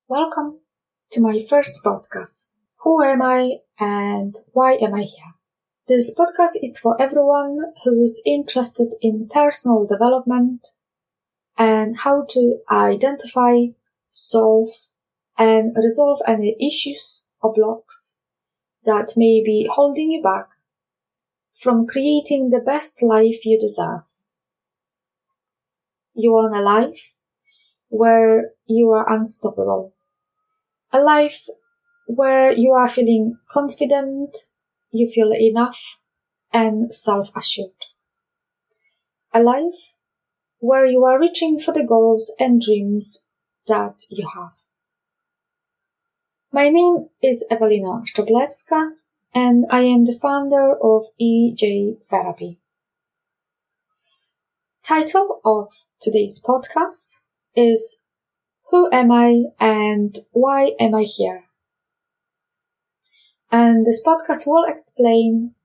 Welcome to my first podcast. Who am I and why am I here? This podcast is for everyone who is interested in personal development and how to identify, solve, and resolve any issues or blocks that may be holding you back from creating the best life you deserve. You want a life where you are unstoppable. A life where you are feeling confident, you feel enough and self-assured. A life where you are reaching for the goals and dreams that you have. My name is Ewelina Szczoblewska and I am the founder of EJ Therapy. Title of today's podcast is Who am I and why am I here? And this podcast will explain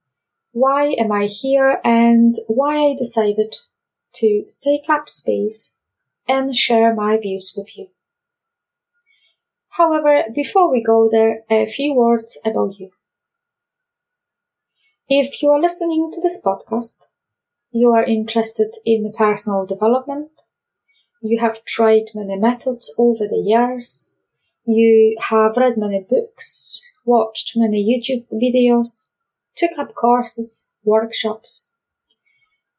why am I here and why I decided to take up space and share my views with you. However, before we go there, a few words about you. If you are listening to this podcast, you are interested in personal development, you have tried many methods over the years, you have read many books, watched many YouTube videos, took up courses, workshops,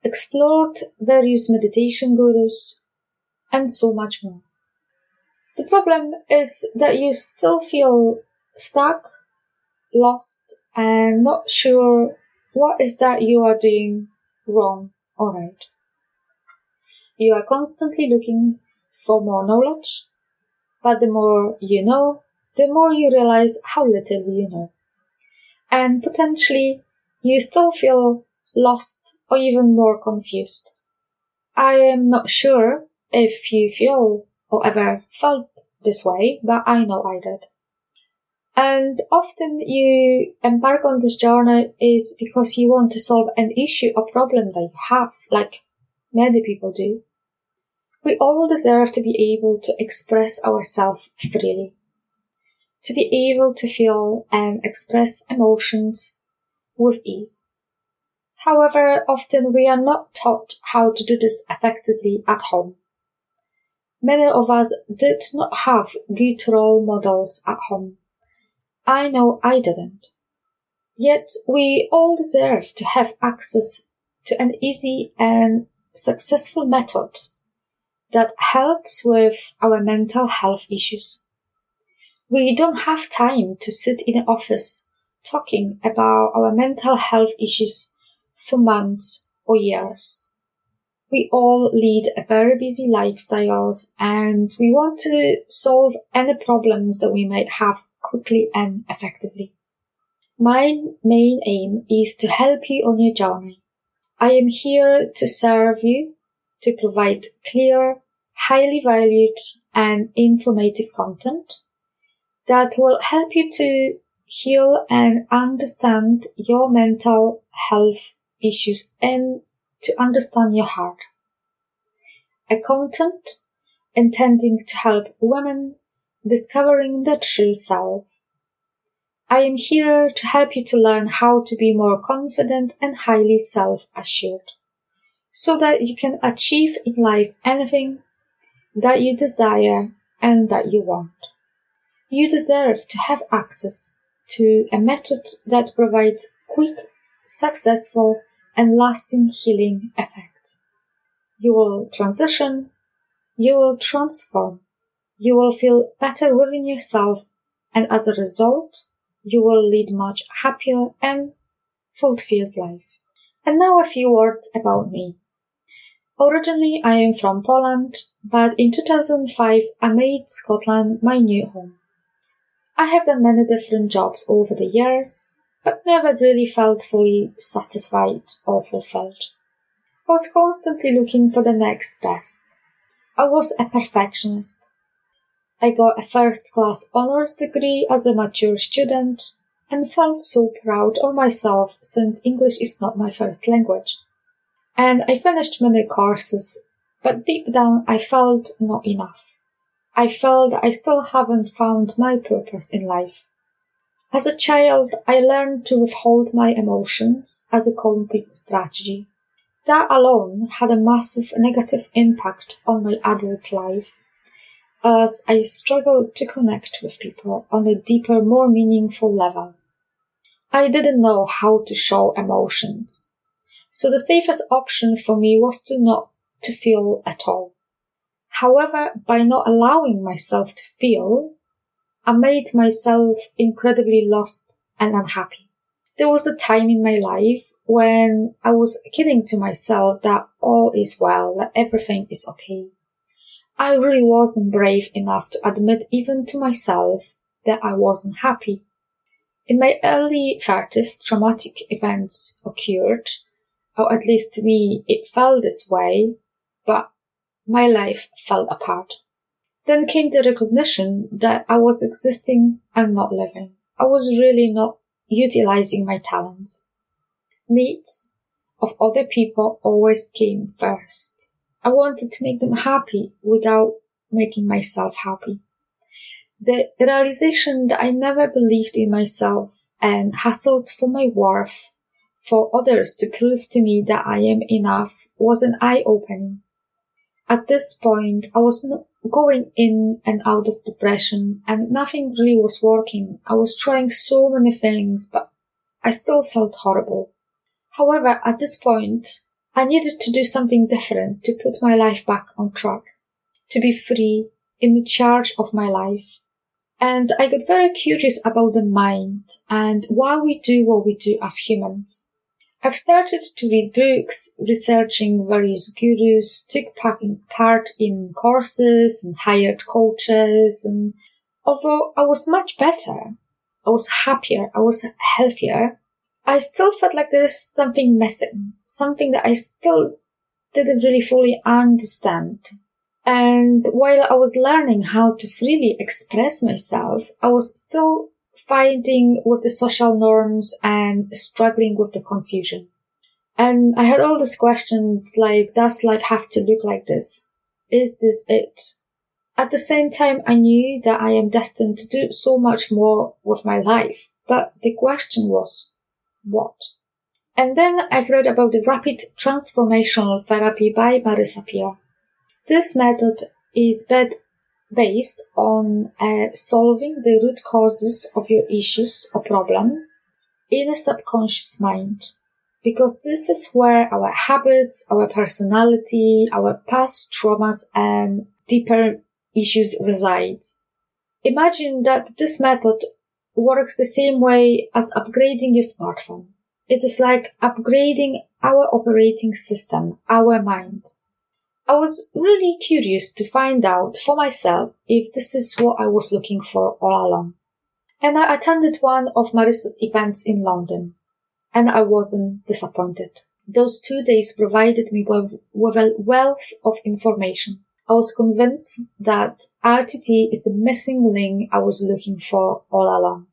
explored various meditation gurus, and so much more. The problem is that you still feel stuck, lost, and not sure what is that you are doing wrong or right. You are constantly looking for more knowledge, but the more you know, the more you realize how little you know. And potentially, you still feel lost or even more confused. I am not sure if you feel or ever felt this way, but I know I did. And often you embark on this journey is because you want to solve an issue or problem that you have, like many people do. We all deserve to be able to express ourselves freely, to be able to feel and express emotions with ease. However, often we are not taught how to do this effectively at home. Many of us did not have good role models at home. I know I didn't. Yet we all deserve to have access to an easy and successful method that helps with our mental health issues. We don't have time to sit in an office talking about our mental health issues for months or years. We all lead a very busy lifestyles and we want to solve any problems that we might have quickly and effectively. My main aim is to help you on your journey. I am here to serve you, to provide clear, highly valued and informative content that will help you to heal and understand your mental health issues and to understand your heart. A content intending to help women discovering their true self. I am here to help you to learn how to be more confident and highly self-assured, so that you can achieve in life anything that you desire and that you want. You deserve to have access to a method that provides quick, successful, and lasting healing effects. You will transition, you will transform, you will feel better within yourself, and as a result, you will lead much happier and fulfilled life. And now a few words about me. Originally, I am from Poland, but in 2005, I made Scotland my new home. I have done many different jobs over the years, but never really felt fully satisfied or fulfilled. I was constantly looking for the next best. I was a perfectionist. I got a first-class honors degree as a mature student and felt so proud of myself since English is not my first language. And I finished many courses, but deep down I felt not enough. I felt I still haven't found my purpose in life. As a child, I learned to withhold my emotions as a coping strategy. That alone had a massive negative impact on my adult life, as I struggled to connect with people on a deeper, more meaningful level. I didn't know how to show emotions, so the safest option for me was not to feel at all. However, by not allowing myself to feel, I made myself incredibly lost and unhappy. There was a time in my life when I was kidding to myself that all is well, that everything is okay. I really wasn't brave enough to admit even to myself that I wasn't happy. In my early 30s, traumatic events occurred, or at least to me it felt this way, but my life fell apart. Then came the recognition that I was existing and not living. I was really not utilizing my talents. Needs of other people always came first. I wanted to make them happy without making myself happy. The realization that I never believed in myself and hustled for my worth, for others to prove to me that I am enough, was an eye-opening. At this point, I was going in and out of depression and nothing really was working. I was trying so many things, but I still felt horrible. However, at this point, I needed to do something different to put my life back on track, to be free, in charge of my life. And I got very curious about the mind and why we do what we do as humans. I've started to read books, researching various gurus, took part in courses and hired coaches, and although I was much better, I was happier, I was healthier, I still felt like there is something missing, something that I still didn't really fully understand. And while I was learning how to freely express myself, I was still fighting with the social norms and struggling with the confusion. And I had all these questions like, does life have to look like this? Is this it? At the same time, I knew that I am destined to do so much more with my life. But the question was, what? And then I've read about the rapid transformational therapy by Marisa Peer. This method is based on solving the root causes of your issues or problem in a subconscious mind. Because this is where our habits, our personality, our past traumas and deeper issues reside. Imagine that this method works the same way as upgrading your smartphone. It is like upgrading our operating system, our mind. I was really curious to find out for myself if this is what I was looking for all along. And I attended one of Marisa's events in London, and I wasn't disappointed. Those 2 days provided me with a wealth of information. I was convinced that RTT is the missing link I was looking for all along.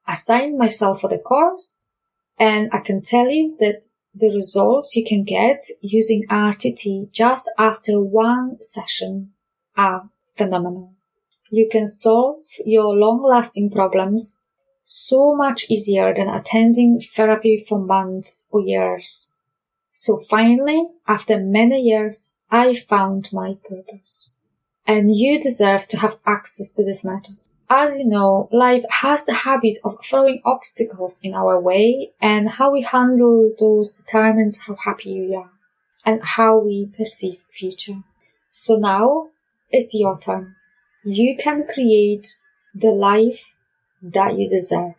I signed myself for the course, and I can tell you that the results you can get using RTT just after one session are phenomenal. You can solve your long-lasting problems so much easier than attending therapy for months or years. So finally, after many years, I found my purpose. And you deserve to have access to this method. As you know, life has the habit of throwing obstacles in our way, and how we handle those determines how happy we are and how we perceive the future. So now it's your turn. You can create the life that you deserve,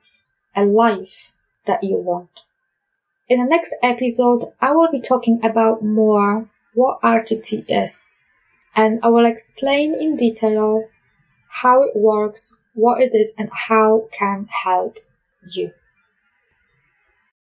a life that you want. In the next episode, I will be talking about more what RTT is, and I will explain in detail how it works, what it is, and how it can help you.